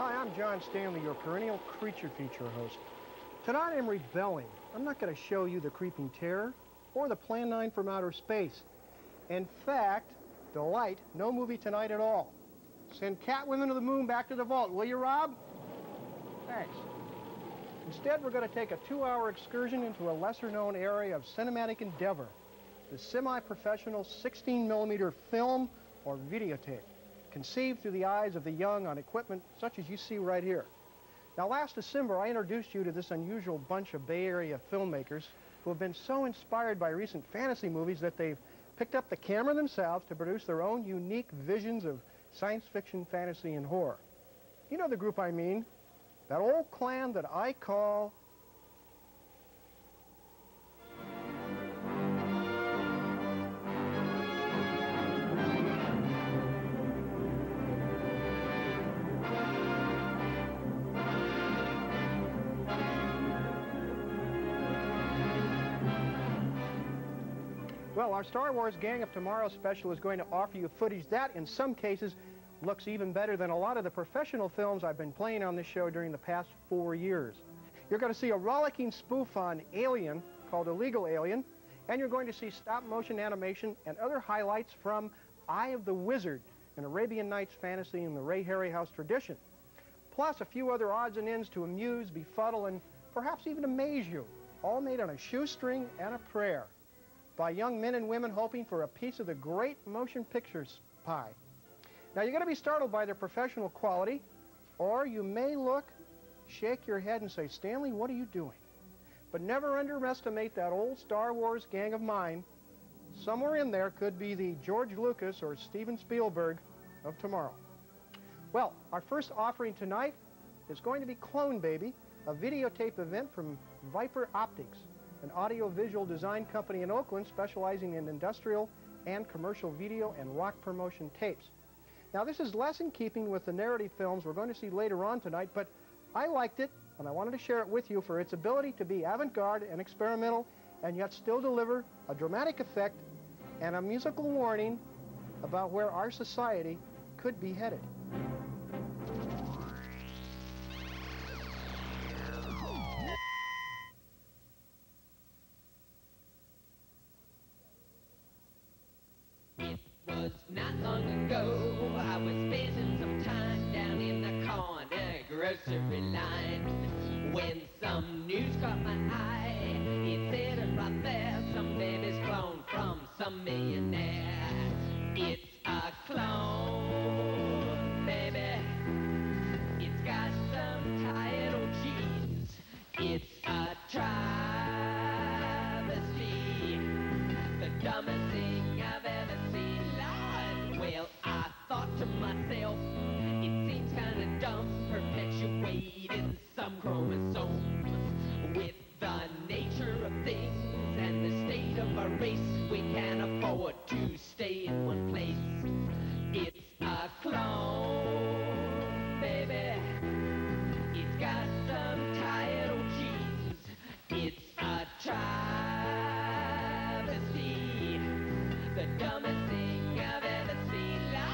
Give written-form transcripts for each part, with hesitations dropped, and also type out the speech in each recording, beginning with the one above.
Hi, I'm John Stanley, your perennial creature feature host. Tonight I'm rebelling. I'm not going to show you the creeping terror or the Plan 9 from outer space. In fact, delight, no movie tonight at all. Send Catwoman to the moon back to the vault, will you, Rob? Thanks. Instead, we're going to take a 2-hour excursion into a lesser-known area of cinematic endeavor, the semi-professional 16mm film or videotape, conceived through the eyes of the young on equipment such as you see right here. Now, last December, I introduced you to this unusual bunch of Bay Area filmmakers who have been so inspired by recent fantasy movies that they've picked up the camera themselves to produce their own unique visions of science fiction, fantasy, and horror. You know the group I mean, that old clan that I call... Well, our Star Wars Gang of Tomorrow special is going to offer you footage that, in some cases, looks even better than a lot of the professional films I've been playing on this show during the past 4 years. You're going to see a rollicking spoof on Alien called Illegal Alien, and you're going to see stop-motion animation and other highlights from Eye of the Wizard, an Arabian Nights fantasy in the Ray Harryhouse tradition. Plus a few other odds and ends to amuse, befuddle, and perhaps even amaze you, all made on a shoestring and a prayer, by young men and women hoping for a piece of the great motion pictures pie. Now, you're going to be startled by their professional quality, or you may look, shake your head and say, Stanley, what are you doing? But never underestimate that old Star Wars gang of mine. Somewhere in there could be the George Lucas or Steven Spielberg of tomorrow. Well, our first offering tonight is going to be Clone Baby, a videotape event from Viper Optics, an audio-visual design company in Oakland specializing in industrial and commercial video and rock promotion tapes. Now, this is less in keeping with the narrative films we're going to see later on tonight, but I liked it, and I wanted to share it with you for its ability to be avant-garde and experimental, and yet still deliver a dramatic effect and a musical warning about where our society could be headed. Not long ago, I was spending some time down in the corner grocery line when some news caught my eye. It said it right there, some baby's clone from some millionaire. It's a clone, baby. It's got some tight old genes. It's a travesty, the dumbest thing I've ever seen. Well, I thought to myself, it seems kind of dumb, perpetuating some chromosomes. With the nature of things and the state of our race, we can't afford to stay in one place. It's a clone, baby. It's got some tight old genes. It's a travesty, the dumbest thing I've ever seen, Lord.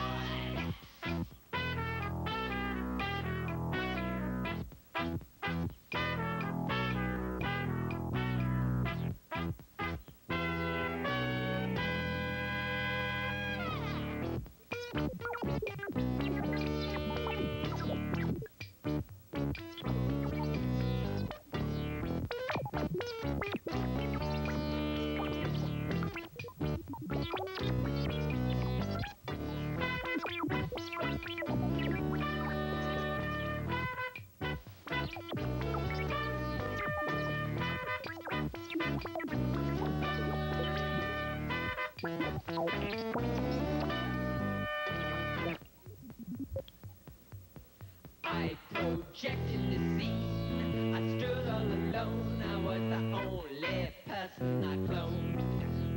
I projected the scene. I stood all alone. I was the only person I cloned.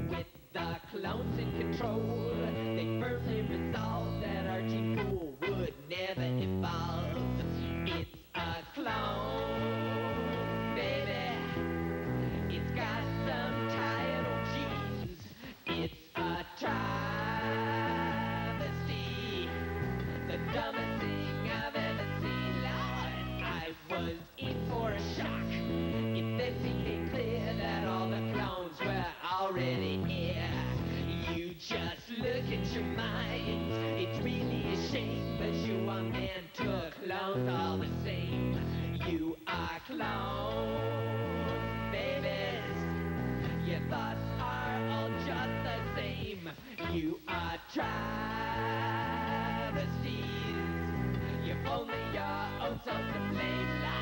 With the clones in control, they firmly resolved that our gene pool would never evolve. It's a clone, baby. It's got some tight old genes. It's a travesty, the dumbest thing I've ever seen. was in for a shock. It then became clear that all the clones were already here. You just look at your minds, it's really a shame, but you are meant to clones all the same. You are clones, babies. Your thoughts are all just the same. You are travesties. You've only your own self to blame, Lord.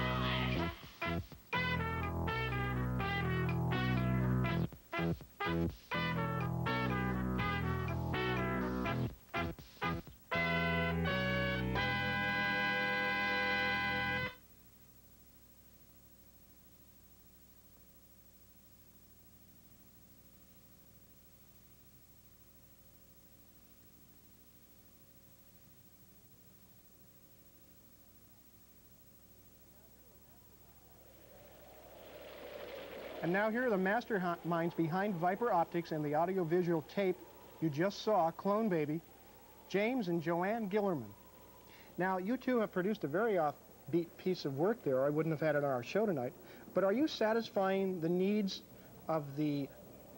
And now here are the masterminds behind Viper Optics and the audiovisual tape you just saw, Clone Baby, James and Joanne Gillerman. Now, you two have produced a very offbeat piece of work there, or I wouldn't have had it on our show tonight. But are you satisfying the needs of the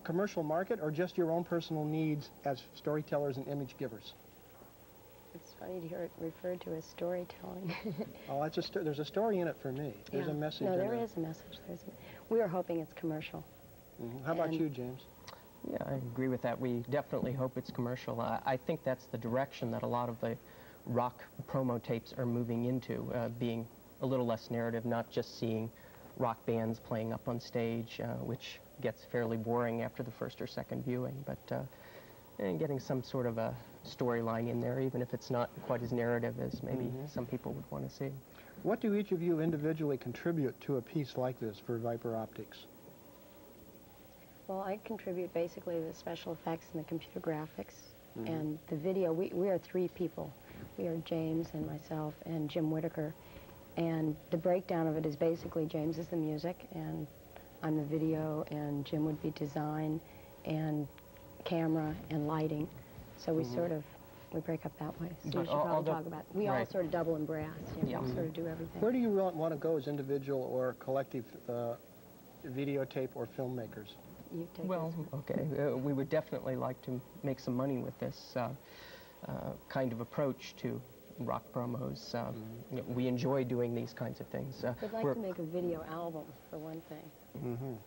commercial market, or just your own personal needs as storytellers and image givers? It's funny to hear it referred to as storytelling. Oh, there's a story in it for me. There's a message in it. No, there is a message. We are hoping it's commercial. How about you, James? Yeah, I agree with that. We definitely hope it's commercial. I think that's the direction that a lot of the rock promo tapes are moving into, being a little less narrative, not just seeing rock bands playing up on stage, which gets fairly boring after the first or second viewing, but and getting some sort of a storyline in there, even if it's not quite as narrative as maybe some people would want to see. What do each of you individually contribute to a piece like this for Viper Optics? Well, I contribute basically the special effects and the computer graphics. And the video, we are three people. We are James and myself and Jim Whitaker. And the breakdown of it is basically James is the music, and I'm the video, and Jim would be design and camera and lighting. So we sort of, we break up that way. So we should probably talk about it. We all sort of double and brass. Yeah, we sort of do everything. Where do you want to go as individual or collective videotape or filmmakers? You take Well, okay, we would definitely like to make some money with this kind of approach to rock promos. You know, we enjoy doing these kinds of things. We'd like to make a video album, for one thing.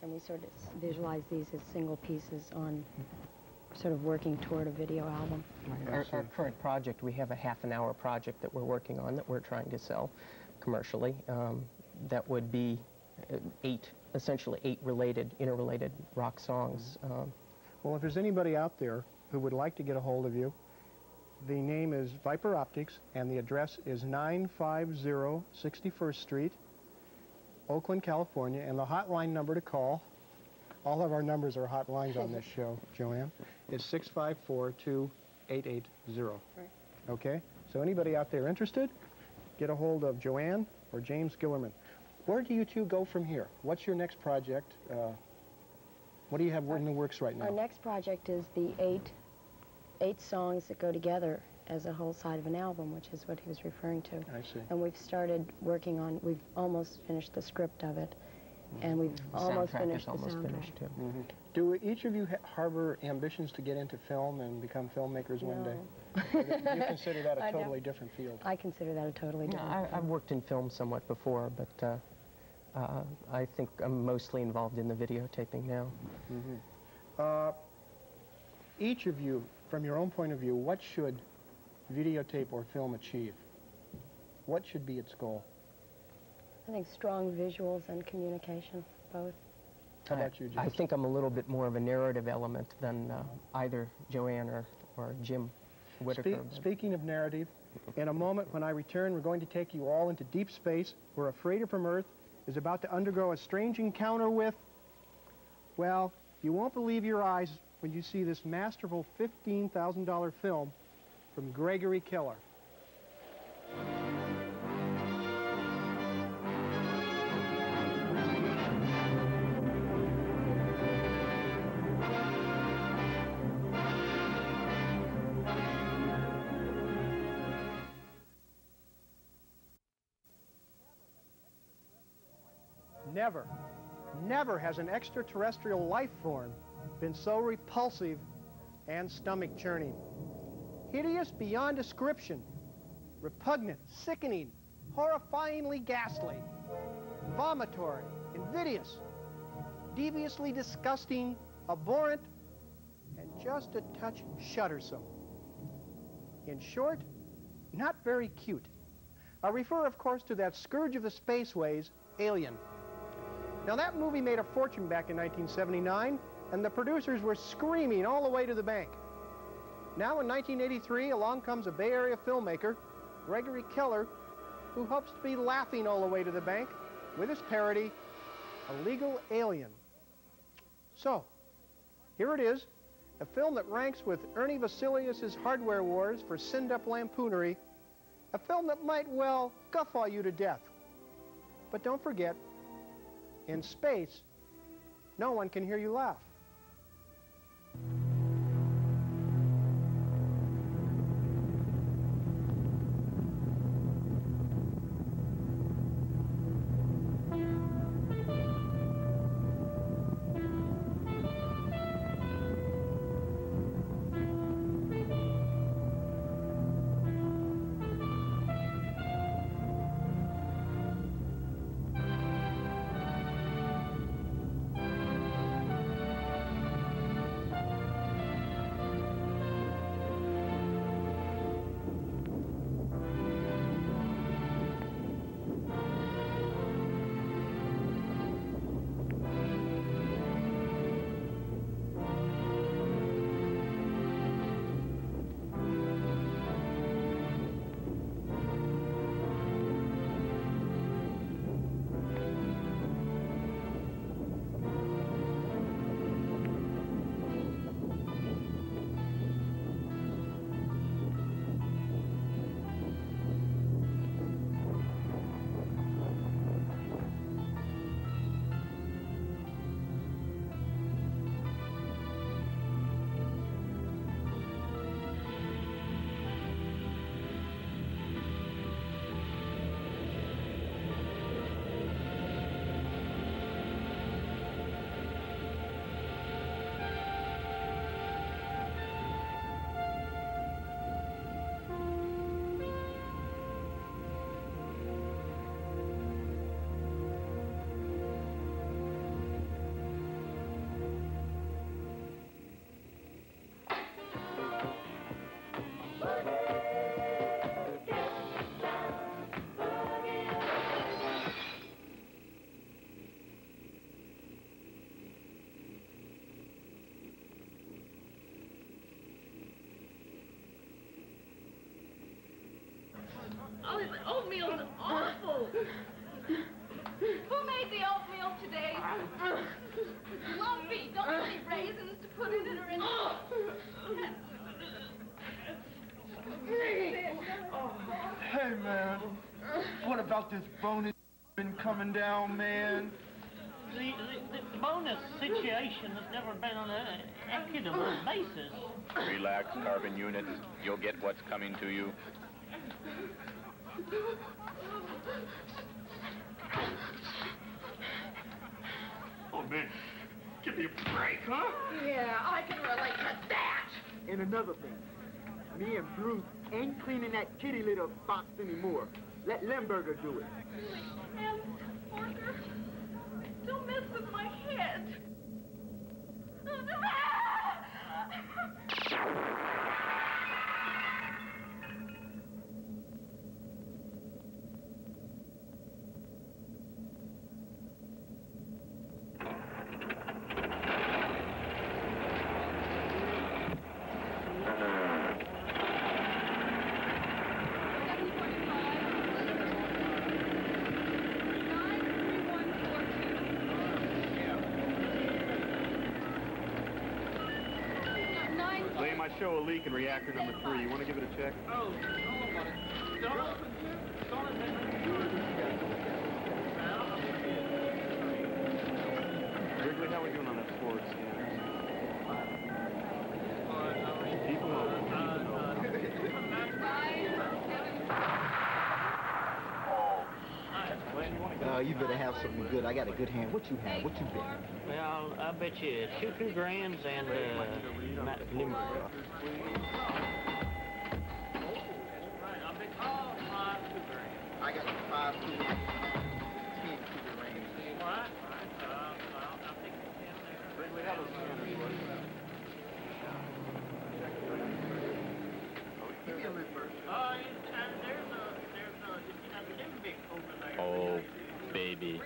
And we sort of visualize these as single pieces on sort of working toward a video album. Our current project, we have a half-an-hour project that we're working on that we're trying to sell commercially. That would be essentially eight interrelated rock songs. Well, if there's anybody out there who would like to get a hold of you, the name is Viper Optics, and the address is 950 61st Street, Oakland, California, and the hotline number to call, all of our numbers are hotlines on this show, Joanne, is 654-2880. Right. Okay? So anybody out there interested, get a hold of Joanne or James Gillerman. Where do you two go from here? What's your next project? What do you have in the works right now? Our next project is the eight songs that go together as a whole side of an album, which is what he was referring to. I see. And we've started working on, we've almost finished the script of it, and we've almost finished the soundtrack. Too. Do each of you harbor ambitions to get into film and become filmmakers one day? No. Or do you consider that a totally different field? I consider that a totally different No, I've worked in film somewhat before, but I think I'm mostly involved in the videotaping now. Each of you, from your own point of view, what should videotape or film achieve? What should be its goal? I think strong visuals and communication, both. How about you, James? I think I'm a little bit more of a narrative element than either Joanne or Jim Whitaker. Speaking of narrative, in a moment when I return, we're going to take you all into deep space where a freighter from Earth is about to undergo a strange encounter with, well, you won't believe your eyes when you see this masterful $15,000 film from Gregory Keller. Never, never has an extraterrestrial life form been so repulsive and stomach-churning. Hideous beyond description, repugnant, sickening, horrifyingly ghastly, vomitory, invidious, deviously disgusting, abhorrent, and just a touch shuddersome. In short, not very cute. I refer, of course, to that scourge of the spaceways, Alien. Now, that movie made a fortune back in 1979, and the producers were screaming all the way to the bank. Now, in 1983, along comes a Bay Area filmmaker, Gregory Keller, who hopes to be laughing all the way to the bank with his parody, Illegal Alien. So, here it is, a film that ranks with Ernie Vasilius' Hardware Wars for sinned-up lampoonery, a film that might, well, guffaw you to death. But don't forget, in space, no one can hear you laugh. Oh, this oatmeal's awful. Who made the oatmeal today? Lumpy. Don't have any raisins to put in it or anything. Hey, man. What about this bonus been coming down, man? The bonus situation has never been on an equitable basis. Relax, carbon units. You'll get what's coming to you. Oh, man. Give me a break, huh? Yeah, I can relate to that. And another thing, me and Bruce ain't cleaning that kitty litter box anymore. Let Lemberger do it. And, Porker, don't mess with my head. They might show a leak in reactor number 3. You want to give it a check? Oh, don't Wrigley, how are we doing on that forward scan? Keep them open. No, you better have something good. I got a good hand. What you have? What you bet? Well, I bet you 2 grams and Limburger. I got 5 Cougar Range, 10 Cougar Range. What? We have a can. Give me a Limburger. And there's a Limbic over there. Oh, baby.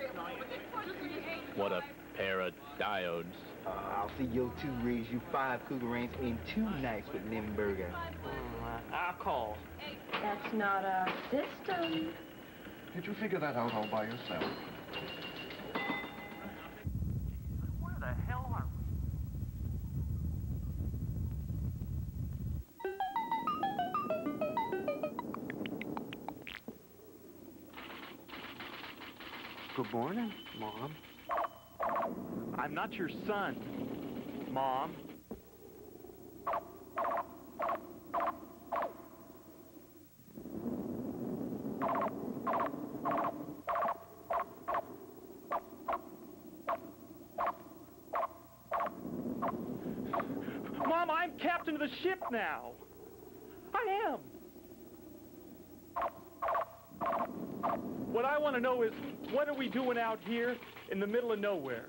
What a pair of diodes. I'll see your 2 rigs, you 5 Cougar Range, and 2 nights with Limburger. I'll call. That's not a system. Did you figure that out all by yourself? Where the hell are Good morning, Mom. I'm not your son, Mom. Mom, I'm captain of the ship now. I am. What I want to know is, what are we doing out here in the middle of nowhere?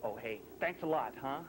Oh, hey, thanks a lot, huh?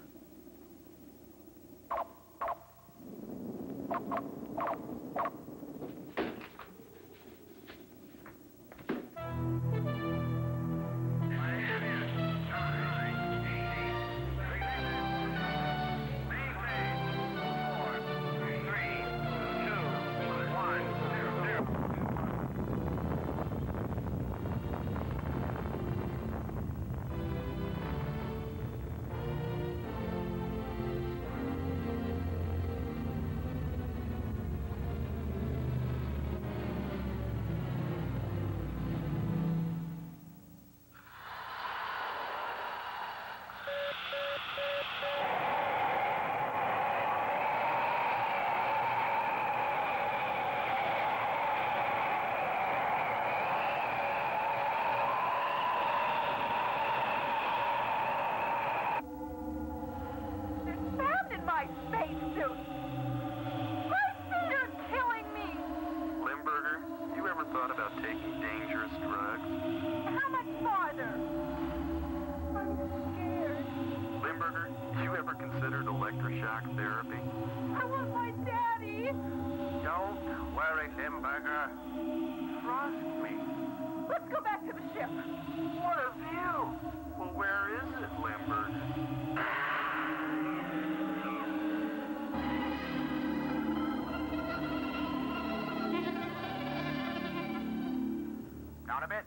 Down a bit.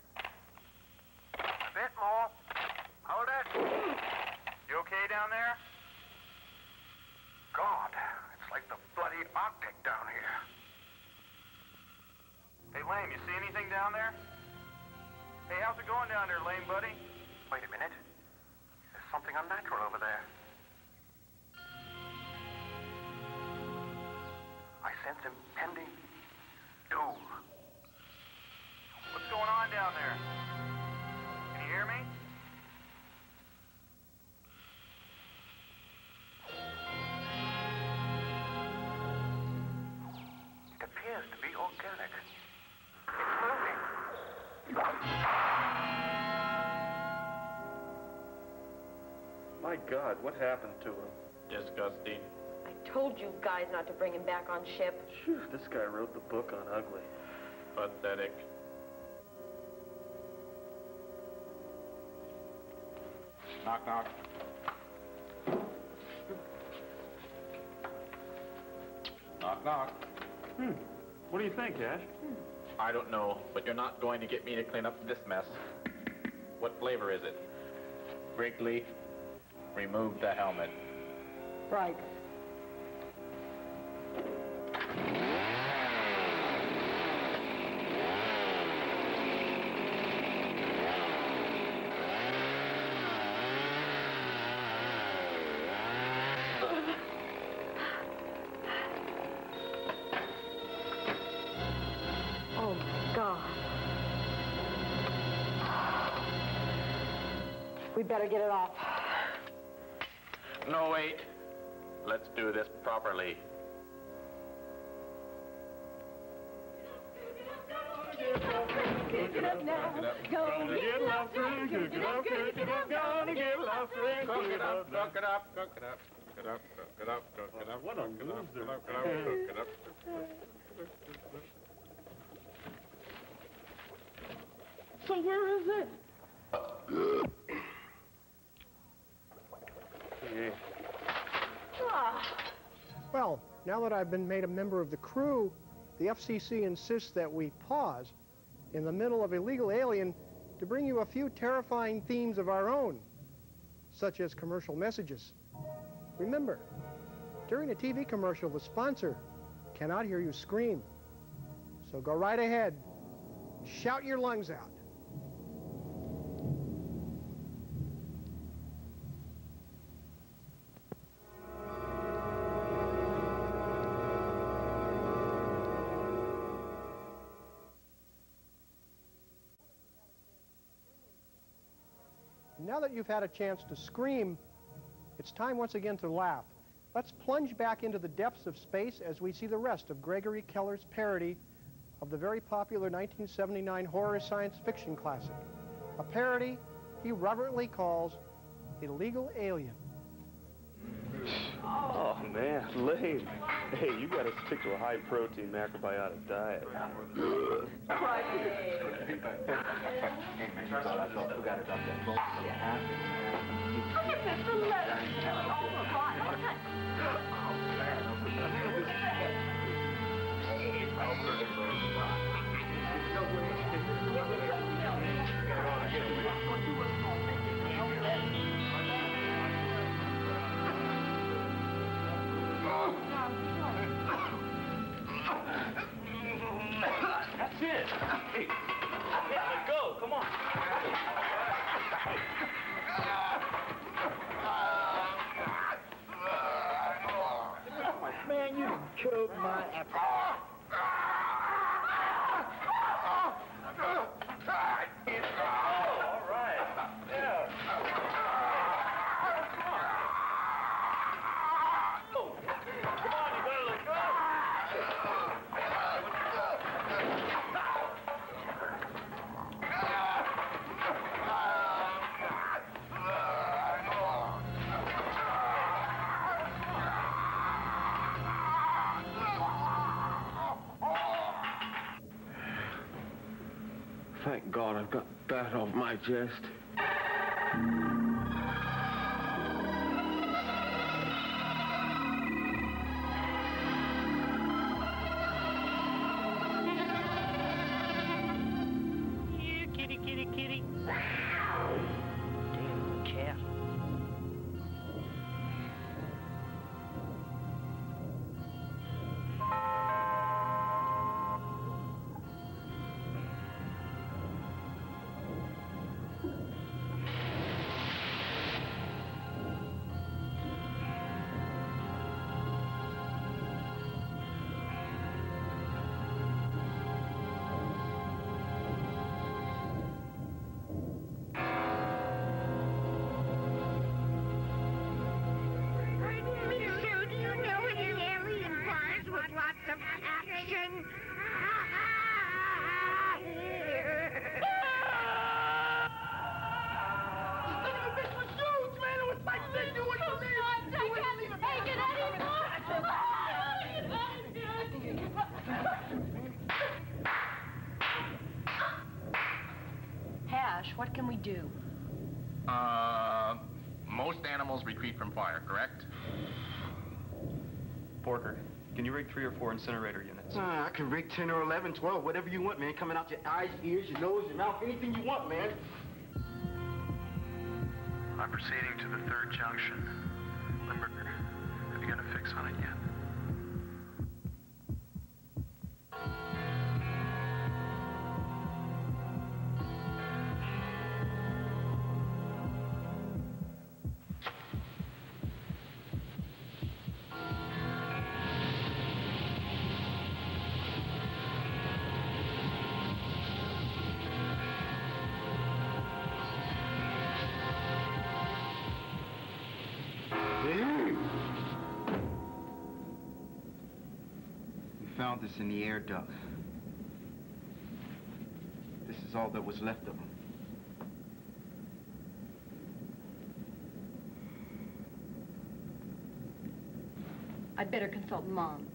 A bit more. Hold it. You okay down there? God, it's like the bloody Arctic down here. Hey, Lame, you see anything down there? Hey, how's it going down there, Lame, buddy? Wait a minute. There's something unnatural over there. I sense impending doom. What's going on down there? Can you hear me? It appears to be organic. It's moving. My God, what happened to him? Disgusting. I told you guys not to bring him back on ship. Phew, this guy wrote the book on ugly. Pathetic. Knock, knock. Knock, knock. What do you think, Ash? I don't know, but you're not going to get me to clean up this mess. What flavor is it? Wrigley, remove the helmet. Right. We better get it off. No, wait. Let's do this properly. Cook it up now. Gonna get love free. Cook it up, cook it up. Gonna get love free. Cook it up, cook it up, cook it up. Cook it up, cook it up, cook it up. What a loser. Cook it up. So where is it? Well, now that I've been made a member of the crew, the FCC insists that we pause in the middle of Illegal Alien to bring you a few terrifying themes of our own, such as commercial messages. Remember, during a TV commercial, the sponsor cannot hear you scream. So go right ahead, shout your lungs out. Now that you've had a chance to scream, it's time once again to laugh. Let's plunge back into the depths of space as we see the rest of Gregory Keller's parody of the very popular 1979 horror science fiction classic, a parody he reverently calls Illegal Alien. Oh, man, lame. Hey, you gotta stick to a high-protein macrobiotic diet. That's it. Hey, let go. Come on. Man, you killed my apple. All right. Yeah. Come on, you better let go. Thank God I've got that off my chest. Here, kitty, kitty, kitty. Damn cat. What can we do? Most animals retreat from fire, correct? Porker, can you rig 3 or 4 incinerator units? I can rig 10 or 11, 12, whatever you want, man. Coming out your eyes, ears, your nose, your mouth, anything you want, man. I'm proceeding to the 3rd junction. Limburger, have you got a fix on it yet? found this in the air duct. This is all that was left of him. I'd better consult Mom.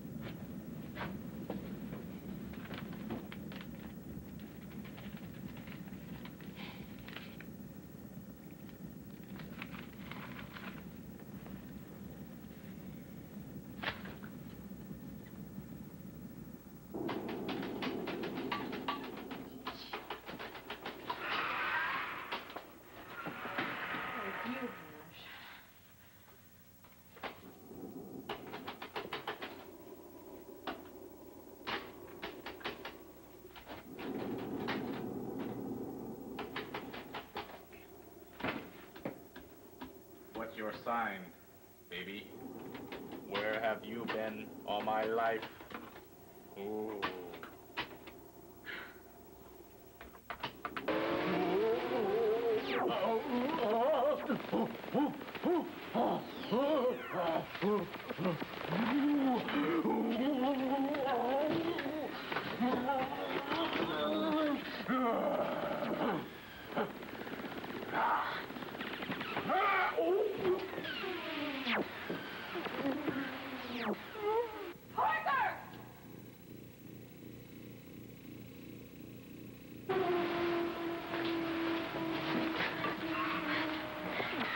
What's your sign, baby? Where have you been all my life? Ooh.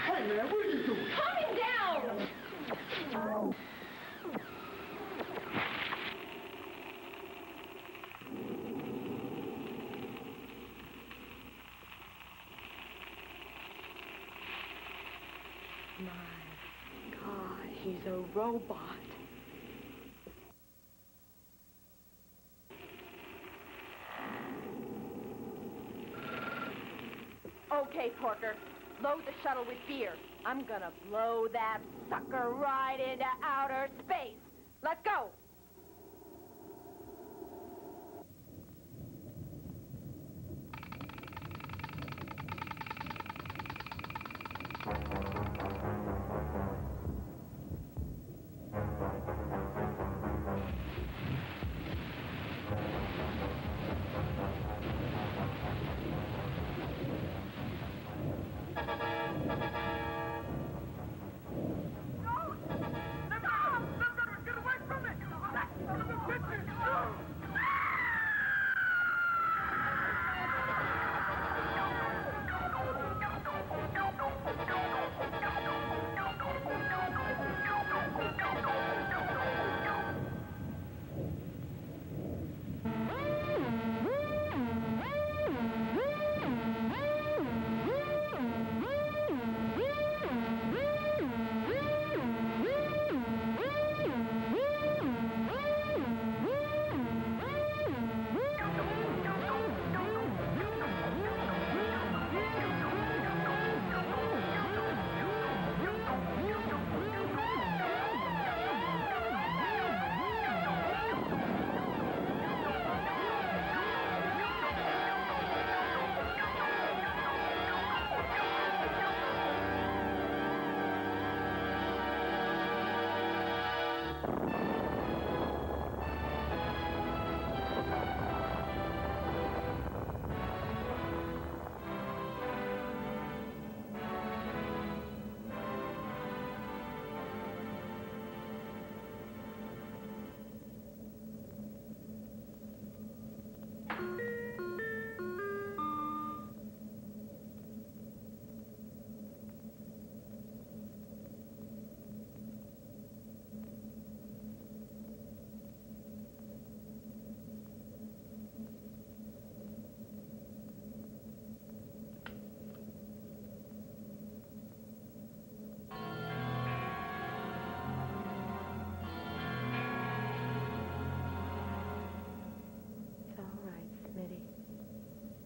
Hey, man, what are you doing? Calm him down! My God, he's a robot. Okay, Porker. Load the shuttle with beer. I'm gonna blow that sucker right into outer space. Let's go!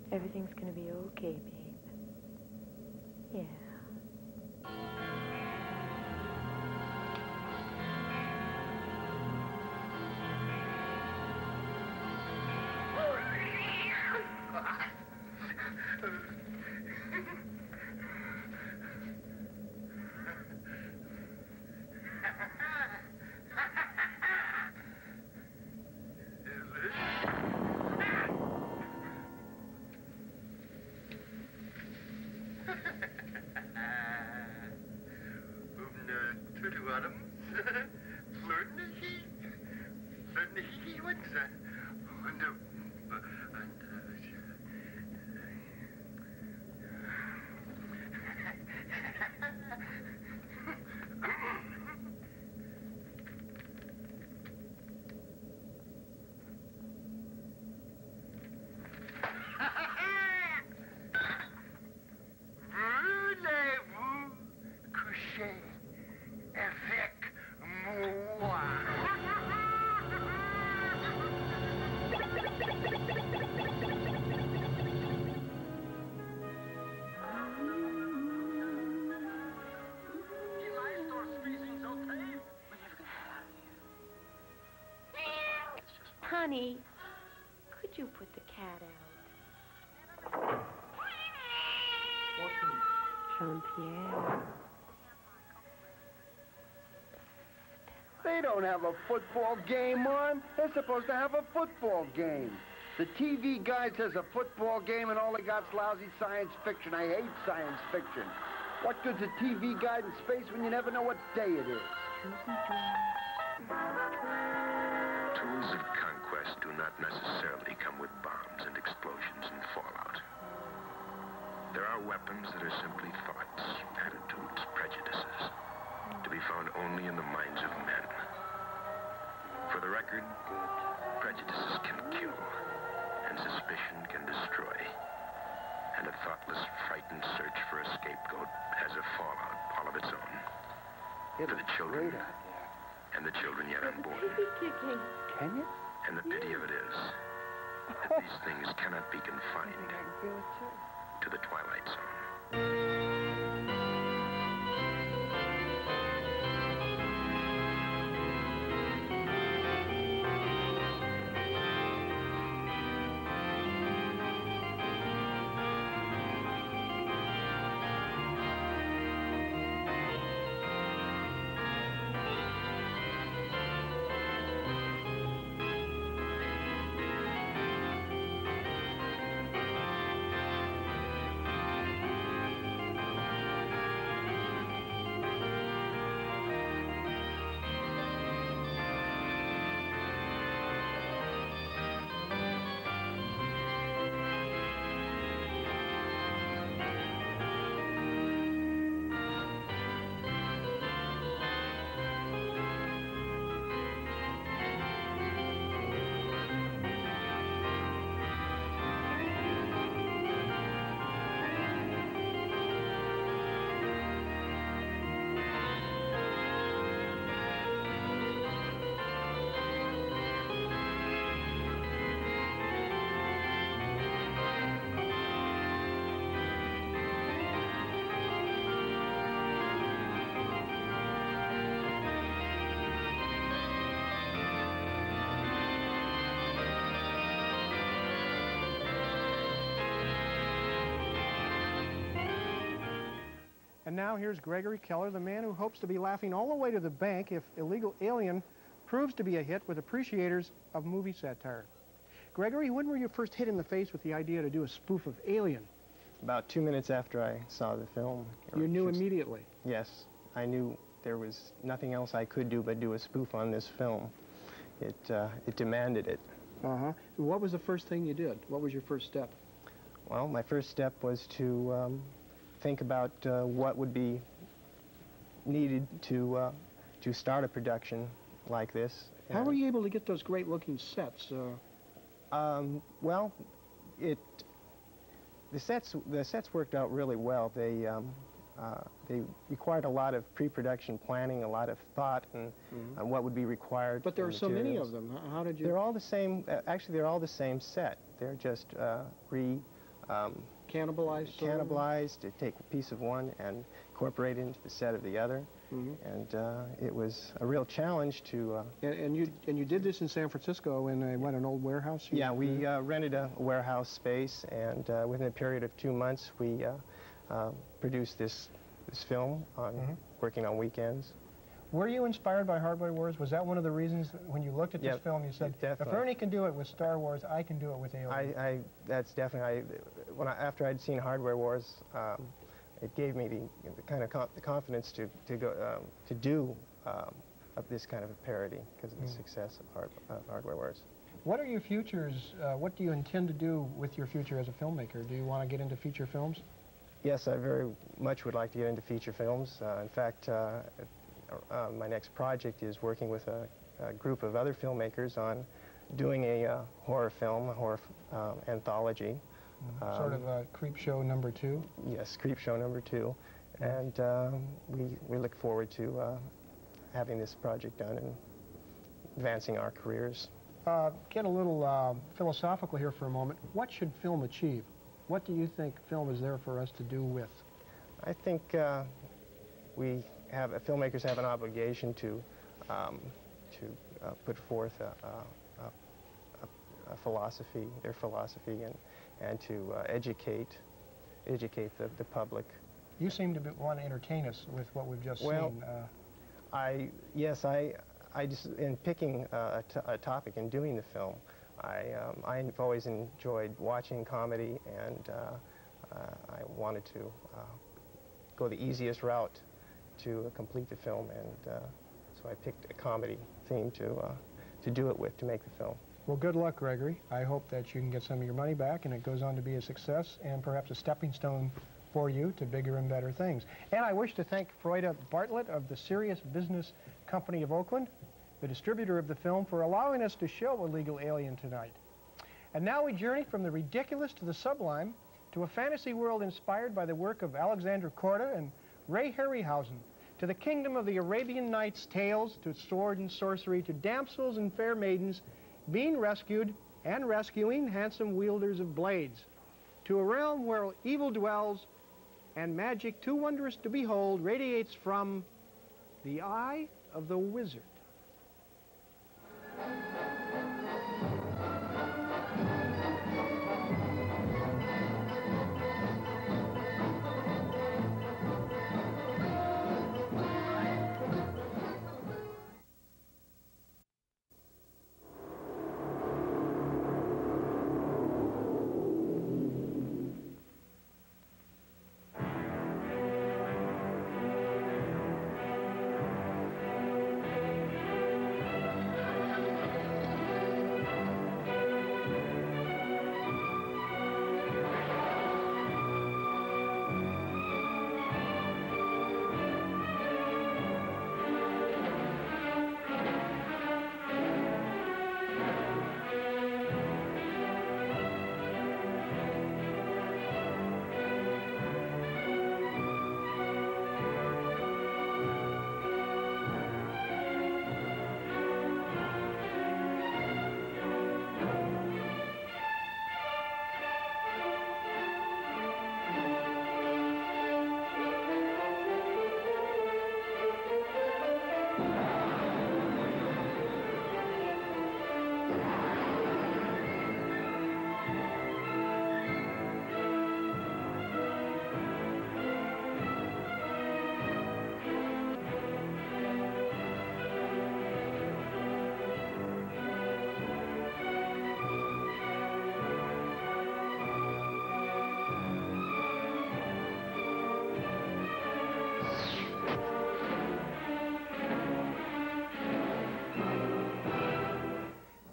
Everything's gonna be okay, babe. Yeah. can do. Voulez-vous coucher avec moi? Honey, could you put the cat out? Jean-Pierre. They don't have a football game on. They're supposed to have a football game. The TV guide says a football game and all they got's lousy science fiction. I hate science fiction. What good's a TV guide in space when you never know what day it is? Tools of conquest do not necessarily come with bombs and explosions and fallout. There are weapons that are simply thoughts, attitudes, prejudices, to be found only in the minds of men. For the record, prejudices can kill, and suspicion can destroy. And a thoughtless, frightened search for a scapegoat has a fallout all of its own. For the children, and the children yet unborn. Can you? And the pity of it is that these things cannot be confined to the Twilight Zone. And now here's Gregory Keller, the man who hopes to be laughing all the way to the bank if Illegal Alien proves to be a hit with appreciators of movie satire. Gregory, when were you first hit in the face with the idea to do a spoof of Alien? About 2 minutes after I saw the film. You knew immediately? Yes. I knew there was nothing else I could do but do a spoof on this film. It demanded it. Uh-huh. What was the first thing you did? What was your first step? Well, my first step was to think about what would be needed to start a production like this. How were you able to get those great-looking sets? Well, the sets worked out really well. They required a lot of pre-production planning, a lot of thought, and what would be required. But there are so many of them. How did you? They're all the same. Actually, they're all the same set. They're just cannibalized to take a piece of one and incorporate it into the set of the other. And it was a real challenge to. And you did this in San Francisco in an old warehouse? Yeah, we rented a warehouse space, and within a period of 2 months, we produced this film working on weekends. Were you inspired by Hardware Wars? Was that one of the reasons when you looked at this film you said, definitely. If Ernie can do it with Star Wars, I can do it with Alien? That's definitely, after I'd seen Hardware Wars, it gave me the kind of the confidence to do this kind of a parody because of the success of Hardware Wars. What are your futures? What do you intend to do with your future as a filmmaker? Do you want to get into feature films? Yes, I very much would like to get into feature films. In fact, my next project is working with a group of other filmmakers on doing a horror film, a horror anthology. Sort of a Creep Show #2? Yes, Creep Show #2. And we look forward to having this project done and advancing our careers. Get a little philosophical here for a moment. What should film achieve? What do you think film is there for us to do with? I think filmmakers have an obligation to put forth a philosophy, their philosophy, and to educate the public. You seem to want to entertain us with what we've just seen. Yes, I just, in picking a topic and doing the film, I've always enjoyed watching comedy, and I wanted to go the easiest route to complete the film, and so I picked a comedy theme to do it with, to make the film. Well, good luck, Gregory. I hope that you can get some of your money back and it goes on to be a success and perhaps a stepping stone for you to bigger and better things. And I wish to thank Freuda Bartlett of the Serious Business Company of Oakland, the distributor of the film, for allowing us to show Illegal Alien tonight. And now we journey from the ridiculous to the sublime to a fantasy world inspired by the work of Alexander Korda and Ray Harryhausen, to the kingdom of the Arabian Nights tales, to sword and sorcery, to damsels and fair maidens being rescued and rescuing handsome wielders of blades, to a realm where evil dwells and magic too wondrous to behold radiates from the eye of the wizard.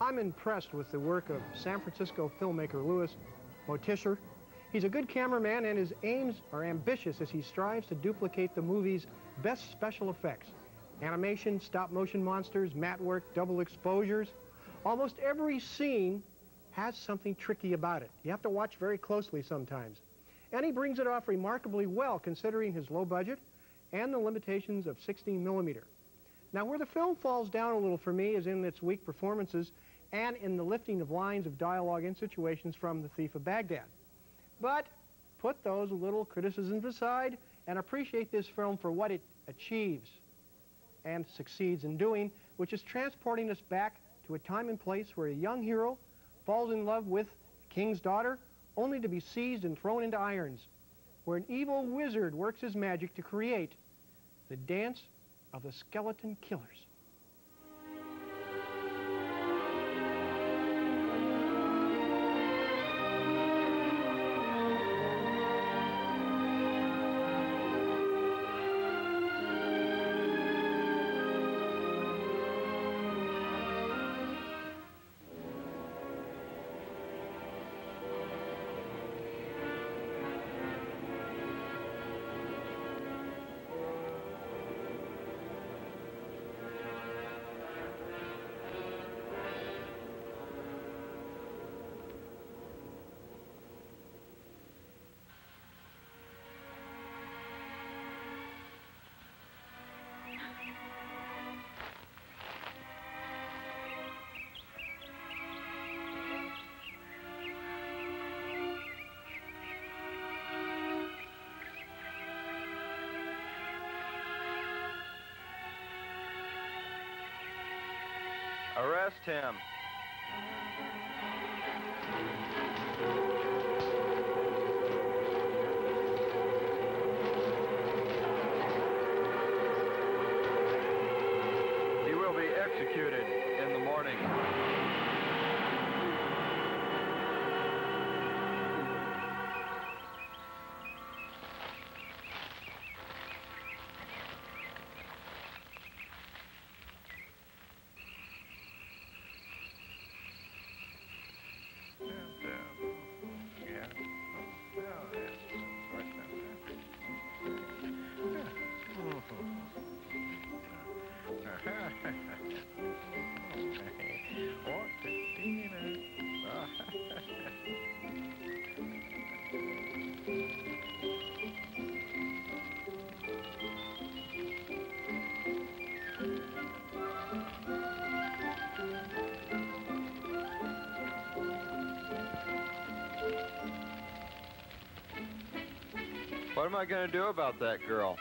I'm impressed with the work of San Francisco filmmaker Louis Motisher. He's a good cameraman, and his aims are ambitious as he strives to duplicate the movie's best special effects. Animation, stop-motion monsters, matte work, double exposures. Almost every scene has something tricky about it. You have to watch very closely sometimes. And he brings it off remarkably well, considering his low budget and the limitations of 16mm. Now, where the film falls down a little for me is in its weak performances and in the lifting of lines of dialogue and situations from The Thief of Baghdad. But put those little criticisms aside and appreciate this film for what it achieves and succeeds in doing, which is transporting us back to a time and place where a young hero falls in love with the king's daughter, only to be seized and thrown into irons, where an evil wizard works his magic to create the dance of the skeleton killers. arrest him. He will be executed in the morning. What am I going to do about that girl?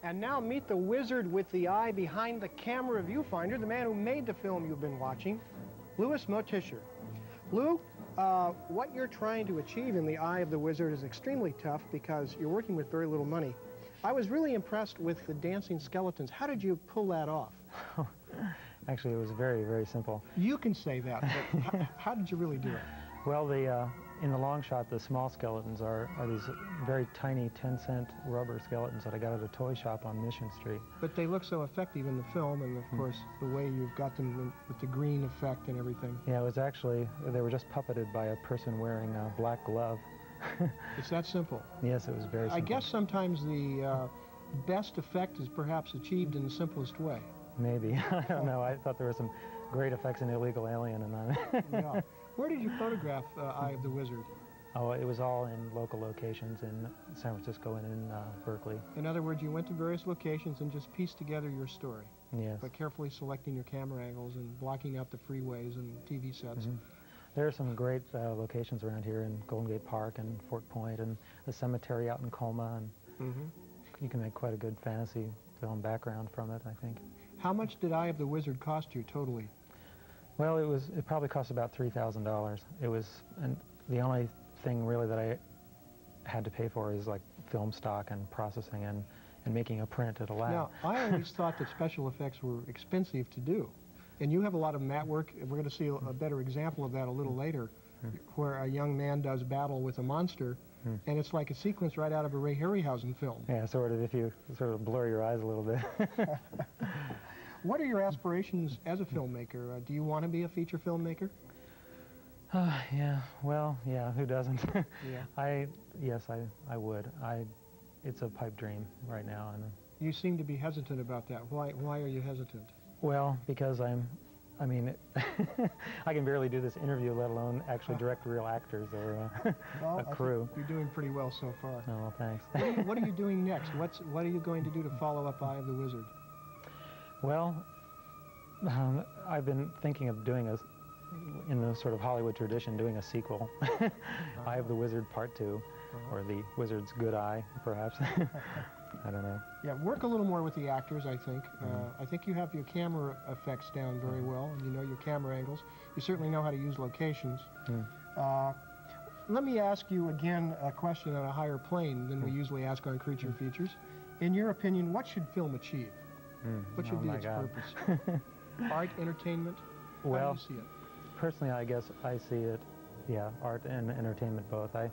And now meet the wizard with the eye behind the camera viewfinder, the man who made the film you've been watching, Louis Motisher. Lou, What you're trying to achieve in the Eye of the Wizard is extremely tough because you're working with very little money. I was really impressed with the dancing skeletons. How did you pull that off? Actually, it was very, very simple. You can say that, but how did you really do it? Well, in the long shot, the small skeletons are these very tiny 10-cent rubber skeletons that I got at a toy shop on Mission Street. But they look so effective in the film, and of course, the way you've got them with the green effect and everything. Yeah, it was actually, they were just puppeted by a person wearing a black glove. It's that simple. Yes, it was very simple. I guess sometimes the best effect is perhaps achieved in the simplest way. Maybe. I don't know. I thought there were some great effects in Illegal Alien and that. Yeah. Where did you photograph Eye of the Wizard? Oh, it was all in local locations in San Francisco and in Berkeley. In other words, you went to various locations and just pieced together your story. Yes. By carefully selecting your camera angles and blocking out the freeways and TV sets. Mm-hmm. There are some great locations around here in Golden Gate Park and Fort Point and the cemetery out in Colma, and you can make quite a good fantasy film background from it, I think. How much did Eye of the Wizard cost you totally? Well, it probably cost about $3,000. It was, and the only thing really that I had to pay for is like film stock and processing and making a print at a lab. Now, I always thought that special effects were expensive to do. And you have a lot of mat work. We're going to see a better example of that a little later, where a young man does battle with a monster, and it's like a sequence right out of a Ray Harryhausen film. Yeah, sort of, if you sort of blur your eyes a little bit. What are your aspirations as a filmmaker? Do you want to be a feature filmmaker? Yeah, well, yeah, who doesn't? Yeah. Yes, I would. It's a pipe dream right now. And you seem to be hesitant about that. Why are you hesitant? Well, because I mean, I can barely do this interview, let alone actually direct real actors or well, a crew. I think you're doing pretty well so far. Oh, well, thanks. What are you doing next? What are you going to do to follow up Eye of the Wizard? Well, I've been thinking of doing in the sort of Hollywood tradition, doing a sequel, Eye of the Wizard Part 2, or The Wizard's Good Eye, perhaps. I don't know. Yeah, work a little more with the actors, I think. I think you have your camera effects down very well, and you know your camera angles. You certainly know how to use locations. Let me ask you again a question on a higher plane than we usually ask on creature features. In your opinion, what should film achieve? What should be its purpose? Art, entertainment? Well, how do you see it? Personally, I guess I see it, yeah, art and entertainment both. I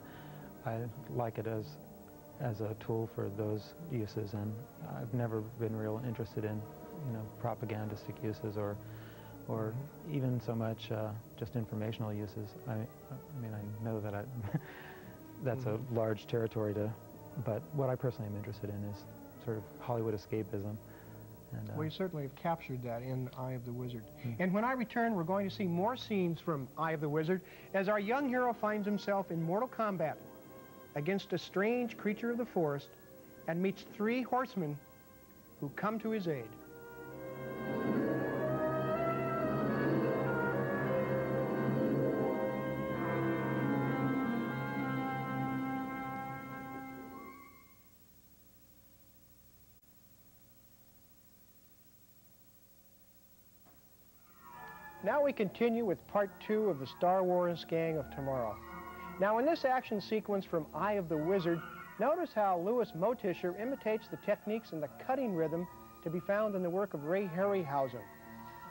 like it as a tool for those uses, and I've never been real interested in, propagandistic uses or even so much just informational uses. I mean, I know that that's a large territory but what I personally am interested in is sort of Hollywood escapism. And, well, you certainly have captured that in Eye of the Wizard. And when I return, we're going to see more scenes from Eye of the Wizard as our young hero finds himself in mortal combat against a strange creature of the forest and meets 3 horsemen who come to his aid. Now we continue with part 2 of the Star Wars Gang of Tomorrow. Now in this action sequence from Eye of the Wizard, notice how Louis Motisher imitates the techniques and the cutting rhythm to be found in the work of Ray Harryhausen.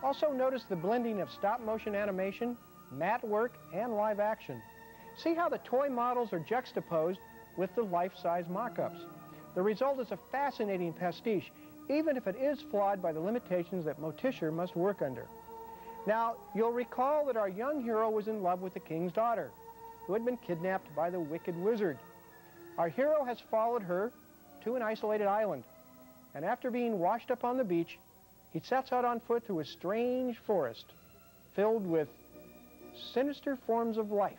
Also notice the blending of stop-motion animation, matte work, and live action. See how the toy models are juxtaposed with the life-size mock-ups. The result is a fascinating pastiche, even if it is flawed by the limitations that Motisher must work under. Now, you'll recall that our young hero was in love with the king's daughter, who had been kidnapped by the wicked wizard. Our hero has followed her to an isolated island, and after being washed up on the beach, he sets out on foot through a strange forest filled with sinister forms of life.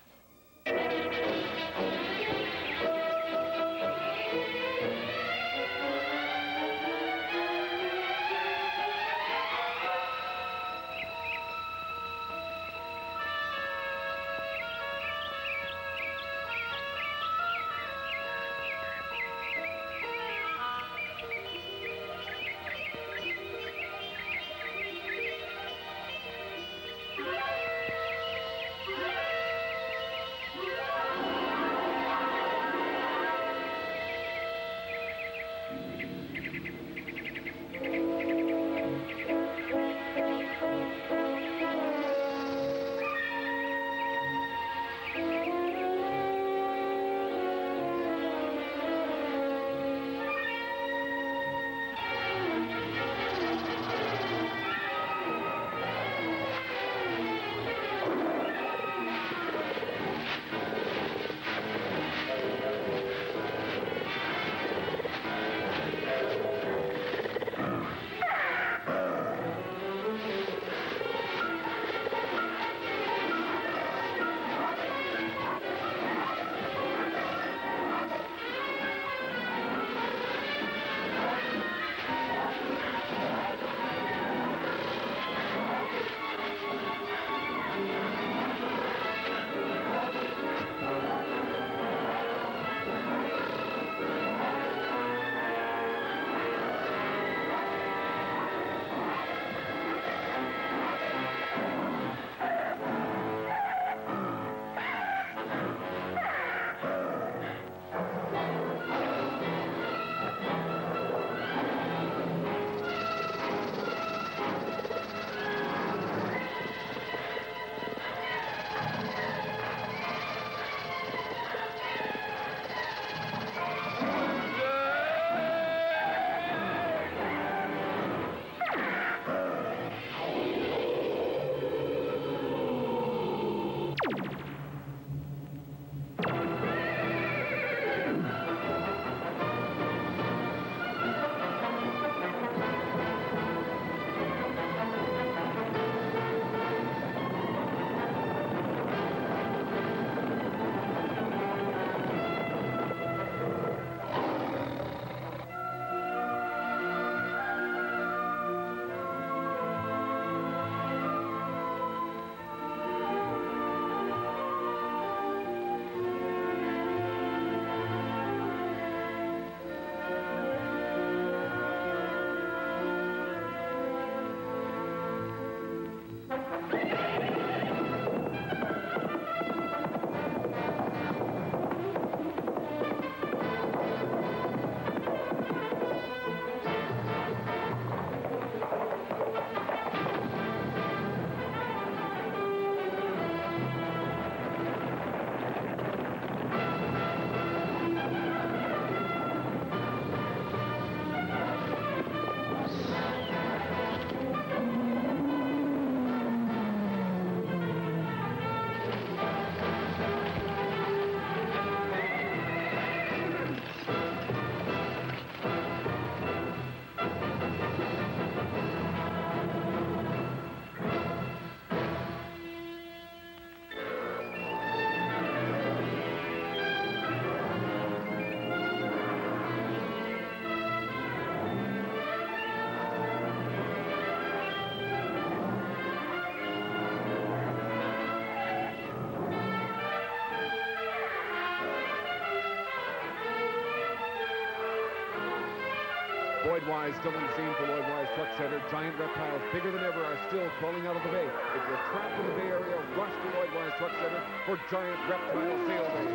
Lloyd Wise still on the scene for Lloyd Wise Truck Center. Giant reptiles bigger than ever are still crawling out of the bay. If you're trapped in the Bay Area, rush to Lloyd Wise Truck Center for Giant Reptile Sale Day.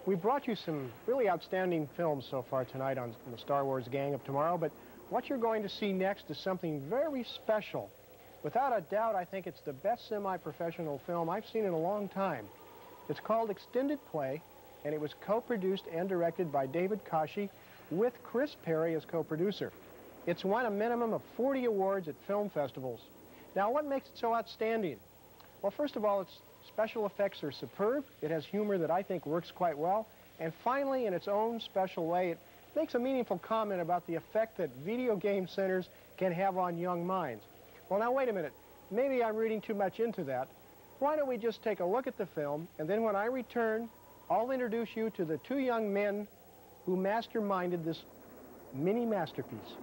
We brought you some really outstanding films so far tonight on the Star Wars Gang of Tomorrow, but what you're going to see next is something very special. Without a doubt, I think it's the best semi-professional film I've seen in a long time. It's called Extended Play, and it was co-produced and directed by David Koshy with Chris Perry as co-producer. It's won a minimum of 40 awards at film festivals. Now, what makes it so outstanding? Well, first of all, its special effects are superb. It has humor that I think works quite well. And finally, in its own special way, it makes a meaningful comment about the effect that video game centers can have on young minds. Well, now, wait a minute. Maybe I'm reading too much into that. Why don't we just take a look at the film, and then when I return, I'll introduce you to the two young men who masterminded this mini masterpiece.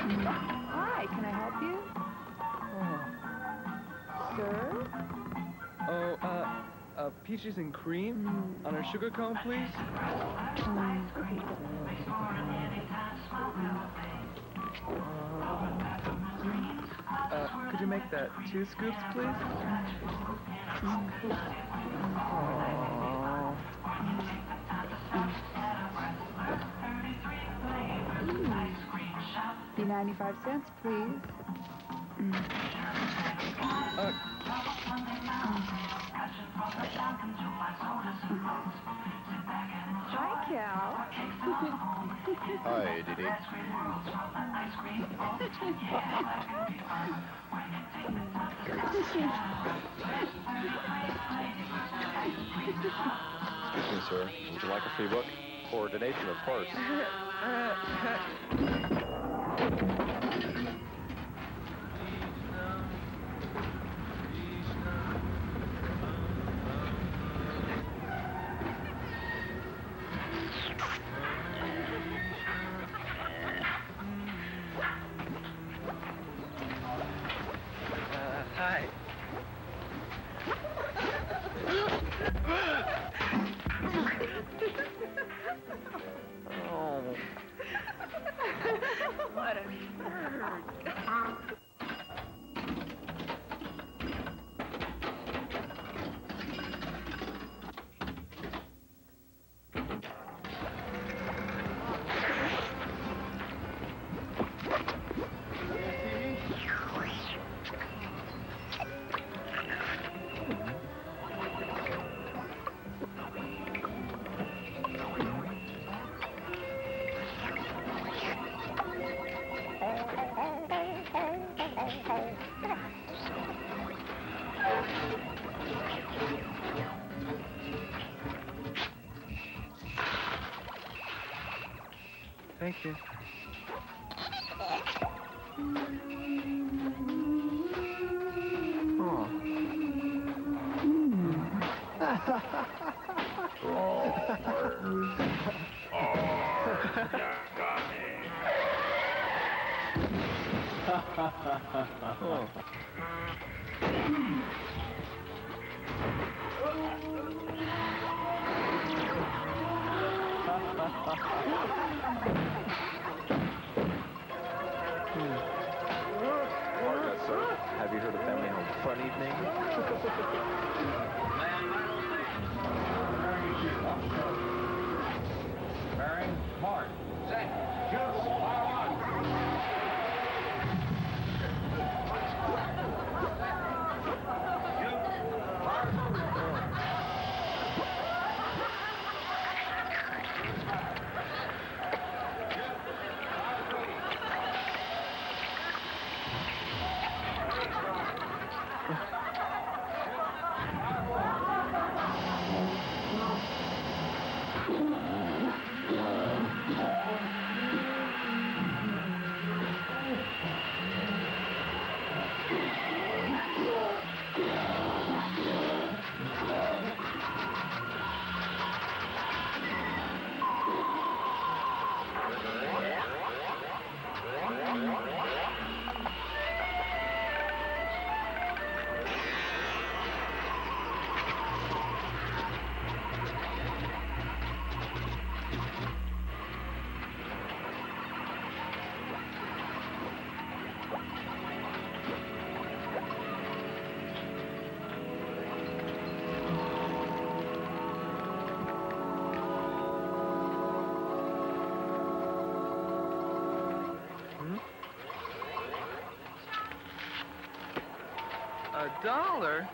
Hi, can I help you? Sir? Oh, peaches and cream on our sugar cone, please. Could you make that 2 scoops, please? Be 95 cents, please. Hi, Cal. Hi, Didi. Excuse me, sir. Would you like a free book? Or a donation, of course. Hi. Oh. What a nerd. Thank you. Oh. Oh. Yes, sir. Have you heard of Family Home Fun Evening? Bearing, mark, set, shoot, fire $1?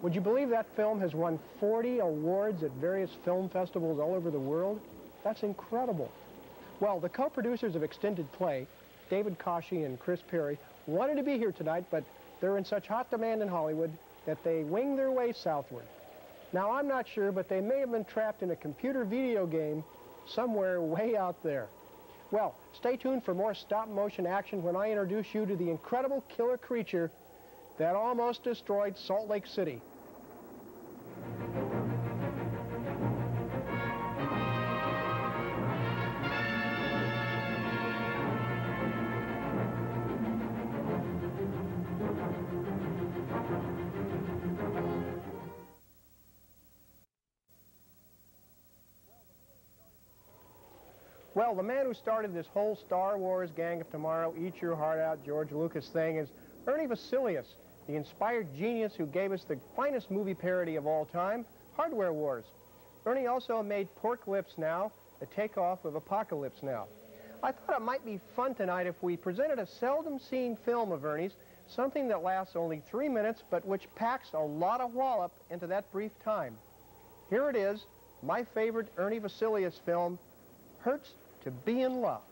Would you believe that film has won 40 awards at various film festivals all over the world? That's incredible. Well, the co-producers of Extended Play, David Koshy and Chris Perry, wanted to be here tonight, but they're in such hot demand in Hollywood that they wing their way southward. Now, I'm not sure, but they may have been trapped in a computer video game somewhere way out there. Well, stay tuned for more stop-motion action when I introduce you to the incredible killer creature that almost destroyed Salt Lake City. Well, the man who started this whole Star Wars Gang of Tomorrow, Eat Your Heart Out, George Lucas thing is Ernie Vasilius, the inspired genius who gave us the finest movie parody of all time, Hardware Wars. Ernie also made Pork Lips Now, the takeoff of Apocalypse Now. I thought it might be fun tonight if we presented a seldom-seen film of Ernie's, something that lasts only 3 minutes, but which packs a lot of wallop into that brief time. Here it is, my favorite Ernie Vasilius film, Hurts to Be in Love.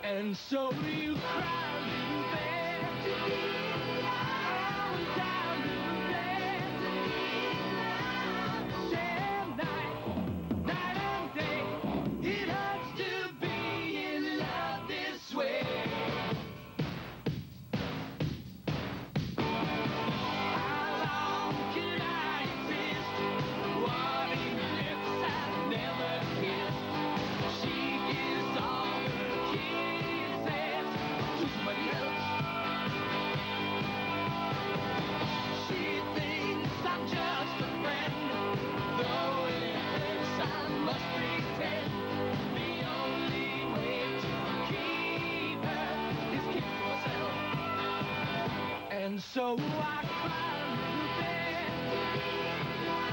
And so you cry, you beg to be loved, down you beg to be loved. Day and night and day, it hurts to be in love this way. How long can I exist, wanting lips I've never kissed? She gives all her kisses to somebody else. She thinks I'm just a friend, though it hurts I must pretend. The only way to keep her is keep myself. And so I cry a little bit, oh,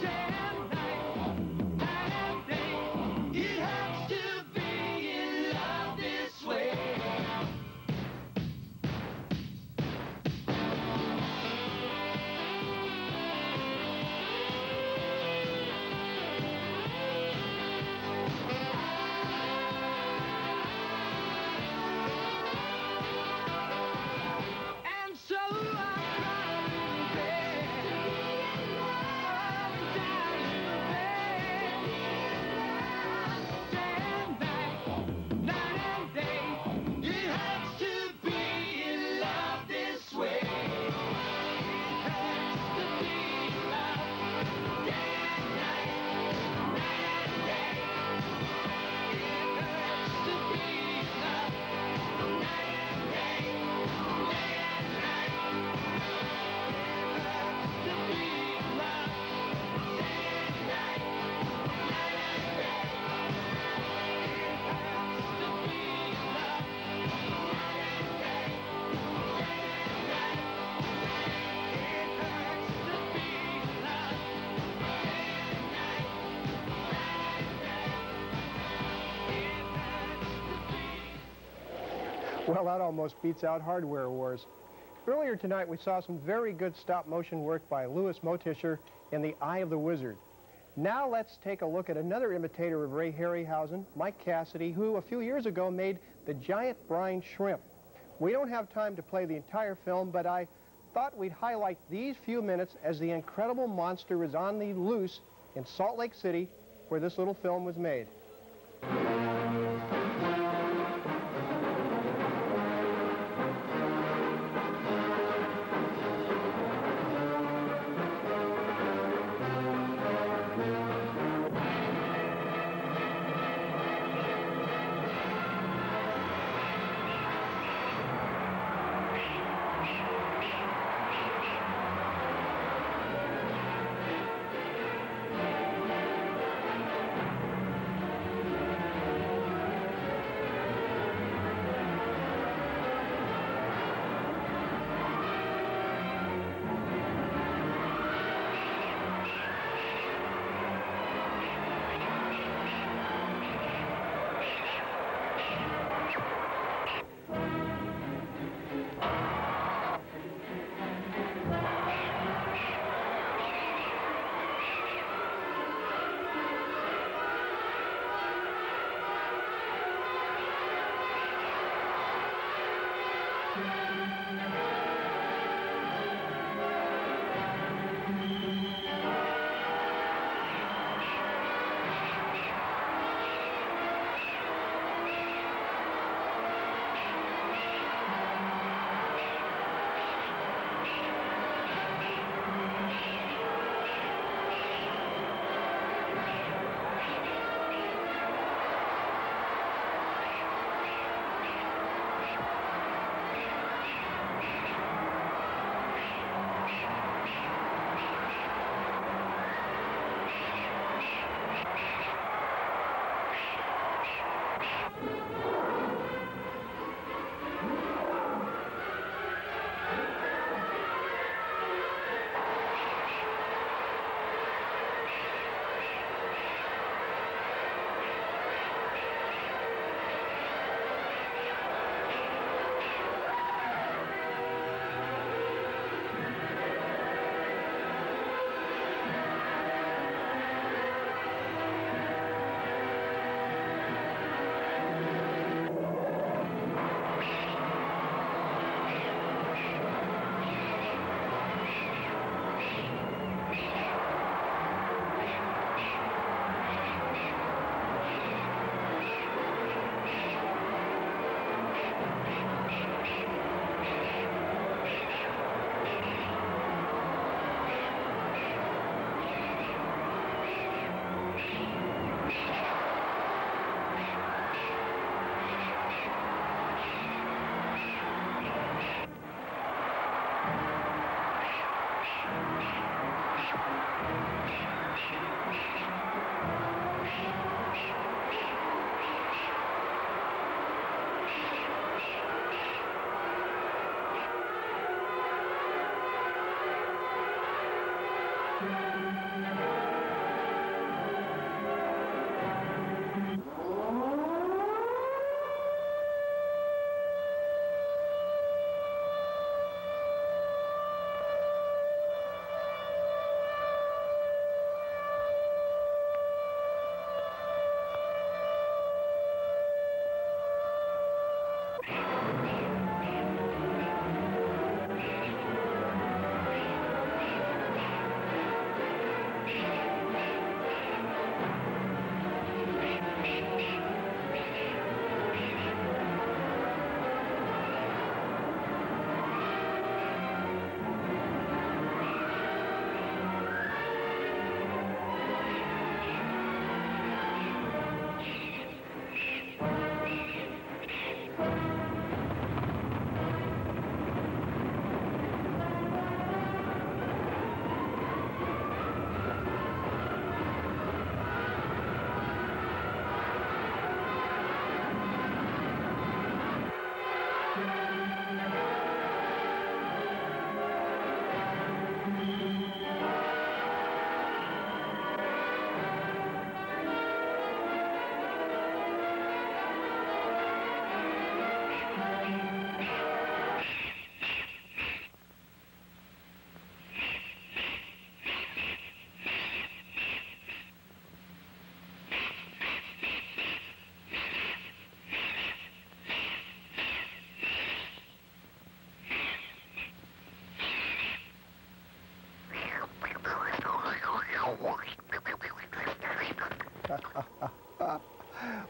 down a little bit, day and night, night and day. It hurts to be in love this way. And so I cry a little bit, oh, down a little bit, day and night, night and day. It hurts to be in love this way. It hurts to be in love, day and night, night and day. It hurts to be in love, night and day, day and night. It hurts to be in love, day and night, night and day. It hurts to be in love, night and day, day and night. It hurts to be in love, day and night, night and day. It hurts to be. Well, that almost beats out Hardware Wars. Earlier tonight, we saw some very good stop-motion work by Louis Motisher in The Eye of the Wizard. Now let's take a look at another imitator of Ray Harryhausen, Mike Cassidy, who a few years ago made the giant brine shrimp. We don't have time to play the entire film, but I thought we'd highlight these few minutes as the incredible monster is on the loose in Salt Lake City, where this little film was made.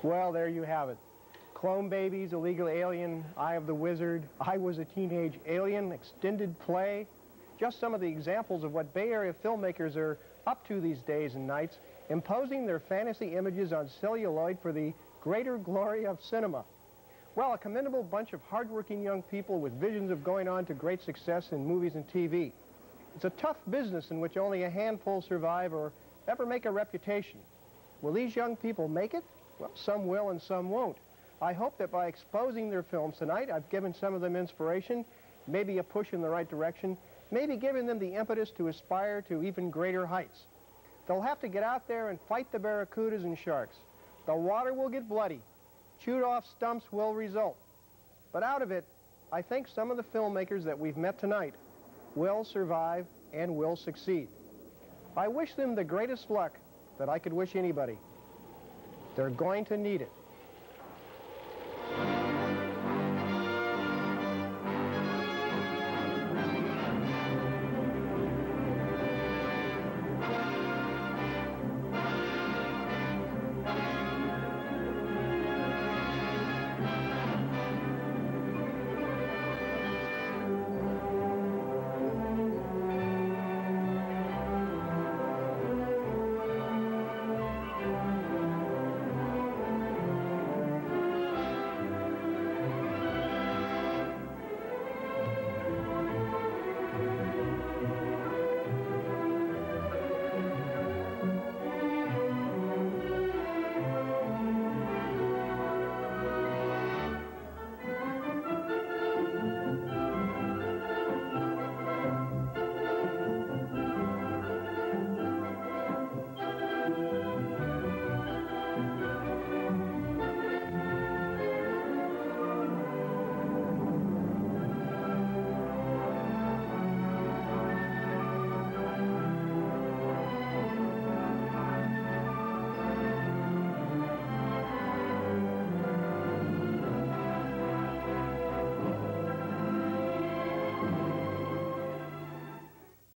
Well, there you have it. Clone Babies, Illegal Alien, Eye of the Wizard, I Was a Teenage Alien, extended play. Just some of the examples of what Bay Area filmmakers are up to these days and nights, imposing their fantasy images on celluloid for the greater glory of cinema. Well, a commendable bunch of hardworking young people with visions of going on to great success in movies and TV. It's a tough business in which only a handful survive or ever make a reputation. Will these young people make it? Well, some will and some won't. I hope that by exposing their films tonight, I've given some of them inspiration, maybe a push in the right direction, maybe giving them the impetus to aspire to even greater heights. They'll have to get out there and fight the barracudas and sharks. The water will get bloody. Chewed off stumps will result. But out of it, I think some of the filmmakers that we've met tonight will survive and will succeed. I wish them the greatest luck that I could wish anybody. They're going to need it.